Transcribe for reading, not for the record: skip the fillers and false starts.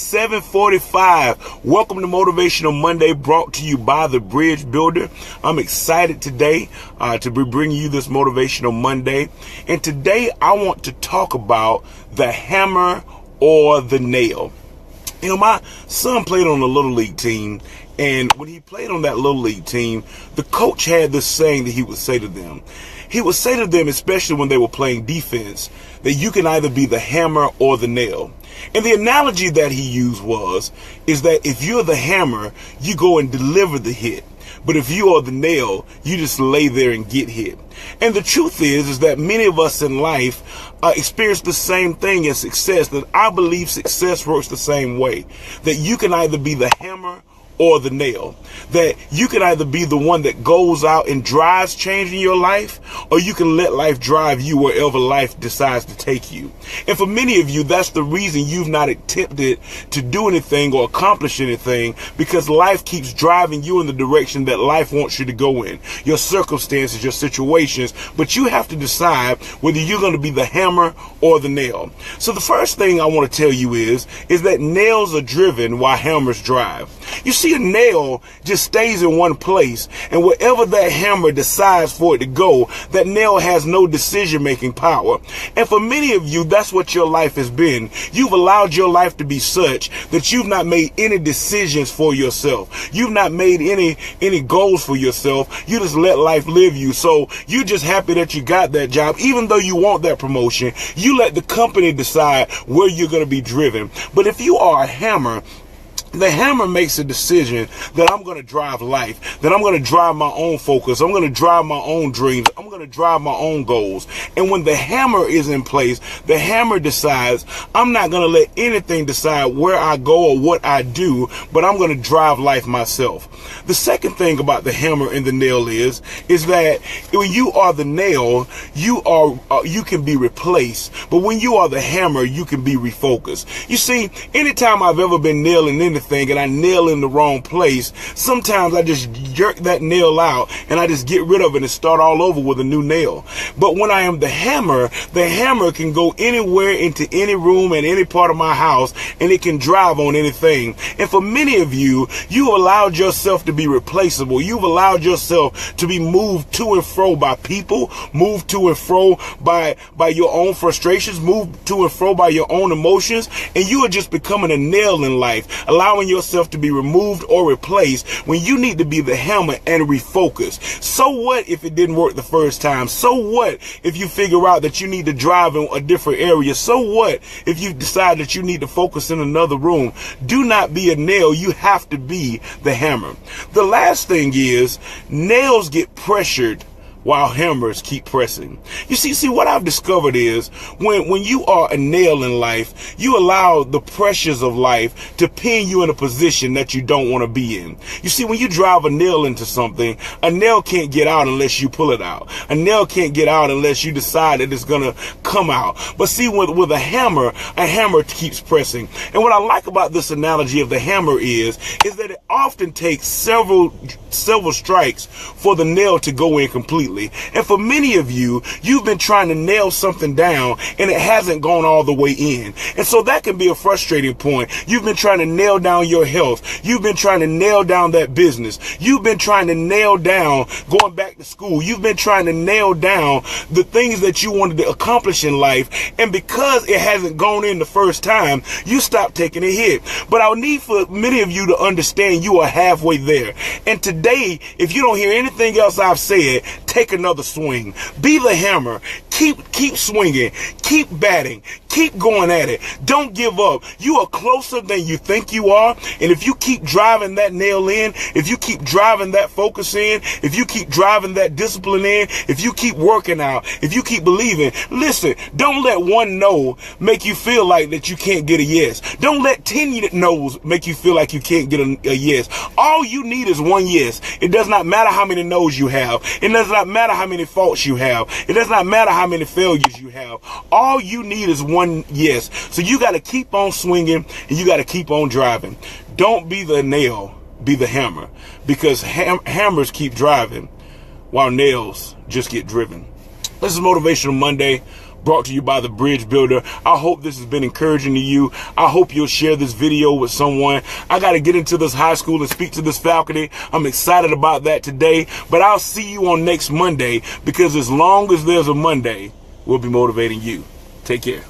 7:45. Welcome to Motivational Monday, brought to you by The Bridge Builder. I'm excited today to be bringing you this Motivational Monday. And today I want to talk about the hammer or the nail. You know, my son played on the Little League team, and when he played on that Little League team, the coach had this saying that he would say to them. He would say to them, especially when they were playing defense, that you can either be the hammer or the nail. And the analogy that he used is that if you're the hammer, you go and deliver the hit. But if you are the nail, you just lay there and get hit. And the truth is that many of us in life experience the same thing as success, that I believe success works the same way. That you can either be the hammer or the nail. That you can either be the one that goes out and drives change in your life, or you can let life drive you wherever life decides to take you. And for many of you, that's the reason you've not attempted to do anything or accomplish anything, because life keeps driving you in the direction that life wants you to go in. Your circumstances, your situations, but you have to decide whether you're going to be the hammer or the nail. So the first thing I want to tell you is that nails are driven while hammers drive. You see, a nail just stays in one place, and wherever that hammer decides for it to go, that nail has no decision-making power. And for many of you, that's what your life has been. You've allowed your life to be such that you've not made any decisions for yourself. You've not made any goals for yourself. You just let life live you. So you're just happy that you got that job. Even though you want that promotion, you let the company decide where you're going to be driven. But if you are a hammer, the hammer makes a decision that I'm going to drive life, that I'm going to drive my own focus, I'm going to drive my own dreams, I'm going to drive my own goals. And when the hammer is in place, the hammer decides I'm not going to let anything decide where I go or what I do, but I'm going to drive life myself. The second thing about the hammer and the nail is that when you are the nail, you can be replaced, but when you are the hammer, you can be refocused. You see, anytime I've ever been nailing anything and I nail in the wrong place, sometimes I just jerk that nail out and I just get rid of it and start all over with a new nail. But when I am the hammer can go anywhere into any room and any part of my house, and it can drive on anything. And for many of you, you allowed yourself to be replaceable. You've allowed yourself to be moved to and fro by people, moved to and fro by your own frustrations, moved to and fro by your own emotions, and you are just becoming a nail in life, allowing yourself to be removed or replaced when you need to be the hammer and refocus. So what if it didn't work the first time? So what if you figure out that you need to drive in a different area? So what if you decide that you need to focus in another room? Do not be a nail. You have to be the hammer. The last thing is, nails get pressured while hammers keep pressing. You see what I've discovered is when you are a nail in life, you allow the pressures of life to pin you in a position that you don't want to be in. You see, when you drive a nail into something, a nail can't get out unless you pull it out. A nail can't get out unless you decide that it's going to come out. But see, with a hammer keeps pressing. And what I like about this analogy of the hammer is that it often takes several strikes for the nail to go in completely. And for many of you, you've been trying to nail something down and it hasn't gone all the way in. And so that can be a frustrating point. You've been trying to nail down your health. You've been trying to nail down that business. You've been trying to nail down going back to school. You've been trying to nail down the things that you wanted to accomplish in life. And because it hasn't gone in the first time, you stop taking a hit. But I need for many of you to understand you are halfway there. And today, if you don't hear anything else I've said, take another swing. Be the hammer. Keep swinging. Keep batting. Keep going at it. Don't give up. You are closer than you think you are. And if you keep driving that nail in, if you keep driving that focus in, if you keep driving that discipline in, if you keep working out, if you keep believing, listen, don't let one no make you feel like that you can't get a yes. Don't let 10 no's make you feel like you can't get a yes. All you need is one yes. It does not matter how many no's you have. It does not matter how many faults you have. It does not matter how many failures you have. All you need is one yes. So you got to keep on swinging and you got to keep on driving. Don't be the nail, be the hammer, because hammers keep driving while nails just get driven. This is Motivational Monday, brought to you by the Bridge Builder. I hope this has been encouraging to you. I hope you'll share this video with someone. I got to get into this high school and speak to this faculty. I'm excited about that today, but I'll see you on next Monday, because as long as there's a Monday, we'll be motivating you. Take care.